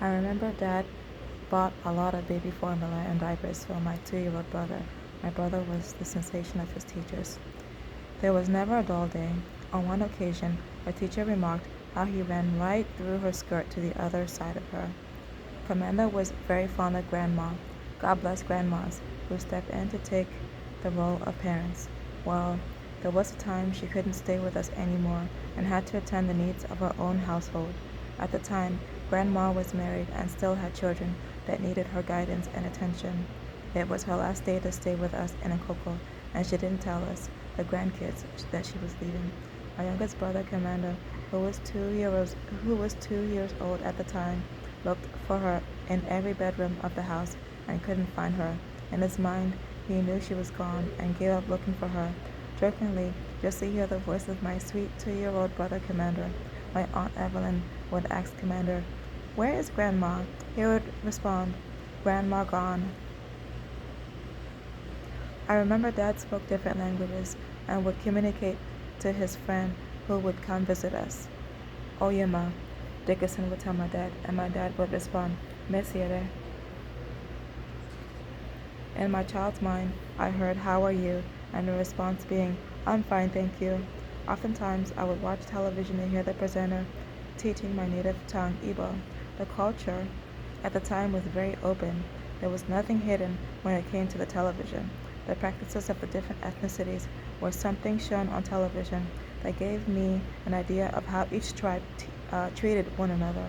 I remember Dad bought a lot of baby formula and diapers for my 2-year-old brother. My brother was the sensation of his teachers. There was never a dull day. On one occasion, a teacher remarked how he ran right through her skirt to the other side of her. Commander was very fond of Grandma. God bless grandmas who stepped in to take the role of parents. Well, there was a time she couldn't stay with us anymore and had to attend the needs of her own household. At the time, Grandma was married and still had children that needed her guidance and attention. It was her last day to stay with us in Coco, and she didn't tell us, the grandkids, that she was leaving. My youngest brother, Commander, who was 2 years old at the time, looked for her in every bedroom of the house and couldn't find her. In his mind, he knew she was gone and gave up looking for her. Jokingly, just to hear the voice of my sweet 2-year-old brother, Commander, my Aunt Evelyn would ask Commander, "Where is Grandma?" He would respond, "Grandma gone." I remember Dad spoke different languages and would communicate to his friend who would come visit us. "Oyema," Dickerson would tell my dad, and my dad would respond, "Messiere." In my child's mind, I heard, "How are you?" and the response being, "I'm fine, thank you." Oftentimes, I would watch television and hear the presenter teaching my native tongue, Igbo. The culture at the time was very open. There was nothing hidden when it came to the television. The practices of the different ethnicities were something shown on television that gave me an idea of how each tribe treated one another.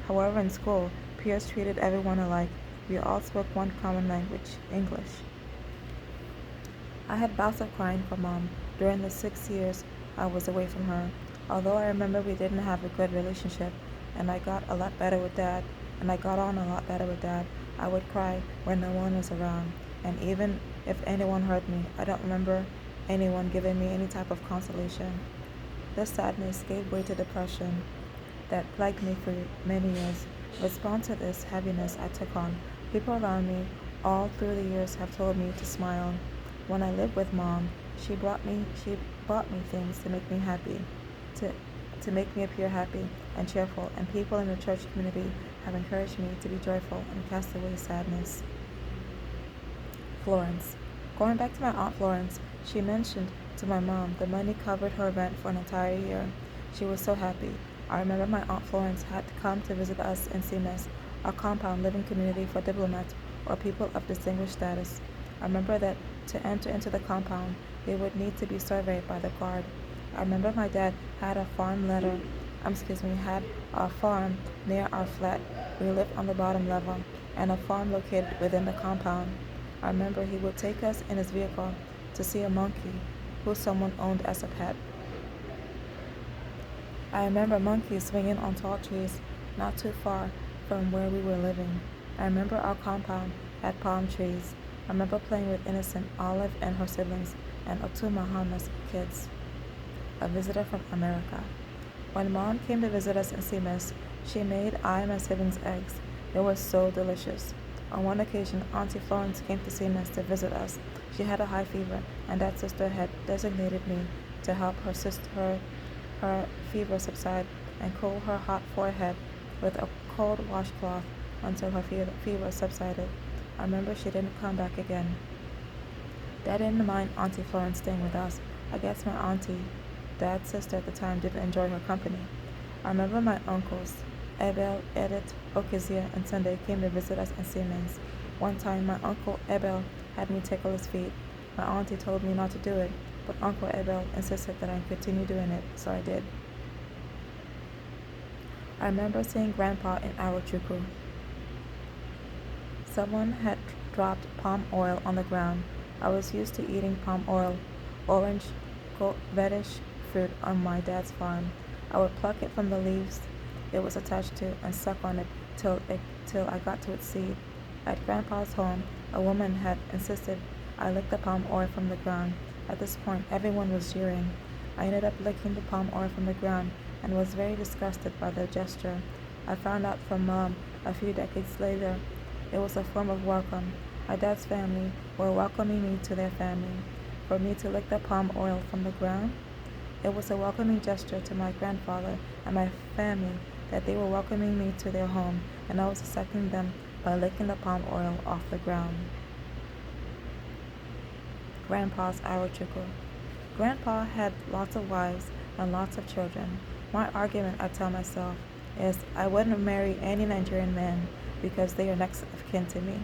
However, in school, peers treated everyone alike. We all spoke one common language, English. I had bouts of crying for Mom during the 6 years I was away from her. Although I remember we didn't have a good relationship, and I got a lot better with Dad, and I got on a lot better with Dad, I would cry when no one was around. And even if anyone heard me, I don't remember anyone giving me any type of consolation. This sadness gave way to depression that plagued me for many years. In response to this heaviness I took on, people around me all through the years have told me to smile. When I lived with Mom, she bought me things to make me happy, to, to make me appear happy and cheerful, and people in the church community have encouraged me to be joyful and cast away sadness. Florence. Going back to my Aunt Florence, she mentioned to my mom the money covered her rent for an entire year. She was so happy. I remember my Aunt Florence had to come to visit us in CMS, a compound living community for diplomats or people of distinguished status. I remember that to enter into the compound, they would need to be surveyed by the guard. I remember my dad had had a farm near our flat. We lived on the bottom level, and a farm located within the compound. I remember he would take us in his vehicle to see a monkey who someone owned as a pet. I remember monkeys swinging on tall trees not too far from where we were living. I remember our compound had palm trees. I remember playing with innocent Olive and her siblings and Otuma Hama's kids, a visitor from America. When Mom came to visit us in CMS, she made I and my siblings eggs. They were so delicious. On one occasion, Auntie Florence came to CMS to visit us. She had a high fever, and that sister had designated me to help her fever subside and cool her hot forehead with a cold washcloth until her fever subsided. I remember she didn't come back again. Dad didn't mind Auntie Florence staying with us. I guess my auntie, Dad's sister at the time, didn't enjoy her company. I remember my uncles, Abel, Edith, Okezia, and Sunday came to visit us in Siemens. One time, my uncle Abel had me tickle his feet. My auntie told me not to do it, but Uncle Abel insisted that I continue doing it, so I did. I remember seeing Grandpa in Arachuku. Someone had dropped palm oil on the ground. I was used to eating palm oil, orange, reddish fruit on my dad's farm. I would pluck it from the leaves it was attached to and suck on it till I got to its seed. At Grandpa's home, a woman had insisted I lick the palm oil from the ground. At this point, everyone was jeering. I ended up licking the palm oil from the ground and was very disgusted by the gesture. I found out from Mom a few decades later it was a form of welcome. My dad's family were welcoming me to their family. For me to lick the palm oil from the ground, it was a welcoming gesture to my grandfather and my family that they were welcoming me to their home, and I was accepting them by licking the palm oil off the ground. Grandpa's arrow trickle. Grandpa had lots of wives and lots of children. My argument, I tell myself, is I wouldn't marry any Nigerian men because they are next of kin to me.